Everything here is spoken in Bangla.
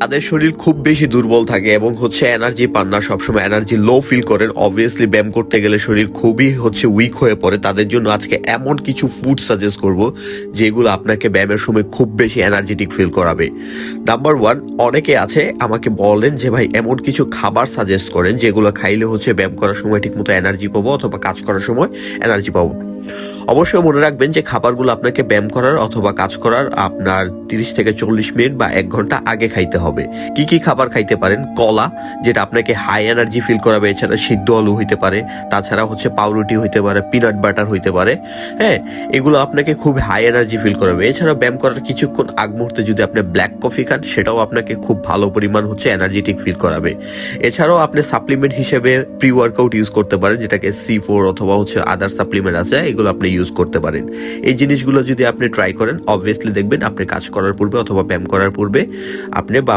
তাদের শরীর খুব বেশি দুর্বল থাকে এবং এনার্জি পান না, সবসময় এনার্জি লো ফিল করেন, অবভিয়াসলি ব্যায়াম করতে গেলে শরীর খুবই উইক হয়ে পড়ে। তাদের জন্য আজকে এমন কিছু ফুড সাজেস্ট করব যেগুলো আপনাকে ব্যায়ামের সময় খুব বেশি এনার্জেটিক ফিল করাবে। নাম্বার 1, অনেকে আছে আমাকে বলেন যে ভাই এমন কিছু খাবার সাজেস্ট করেন যেগুলো খাইলে ব্যায়াম করার সময় ঠিক মতো এনার্জি পাবো অথবা কাজ করার সময় এনার্জি পাবো। অবশ্যই মনে রাখবেন যে খাবারগুলো আপনাকে ব্যায়াম করার অথবা কাজ করার আপনার 30 থেকে 40 মিনিট বা 1 ঘন্টা আগে খাইতে হবে। কি কি খাবার খাইতে পারেন? কলা, যেটা আপনাকে হাই এনার্জি ফিল করাবে। এছাড়া সিদ্ধ আলু হইতে পারে, তাছাড়া পাউরুটি হইতে পারে, পিনাট বাটার হইতে পারে। হ্যাঁ, এগুলো আপনাকে খুব হাই এনার্জি ফিল করাবে। এছাড়া ব্যায়াম করার কিছুক্ষণ আগ মুহূর্তে যদি আপনি ব্ল্যাক কফি খান, সেটাও আপনাকে খুব ভালো পরিমাণ এনার্জেটিক ফিল করাবে। এছাড়াও আপনি সাপ্লিমেন্ট হিসেবে প্রি ওয়ার্কআউট ইউজ করতে পারেন, যেটাকে C4 অথবা আদার সাপ্লিমেন্ট আছে, এগুলো আপনি ইউজ করতে পারেন। এই জিনিসগুলো যদি আপনি ট্রাই করেন, অবভিয়াসলি দেখবেন আপনি কাজ করার পূর্বে অথবা ব্যায়াম করার পূর্বে আপনি বা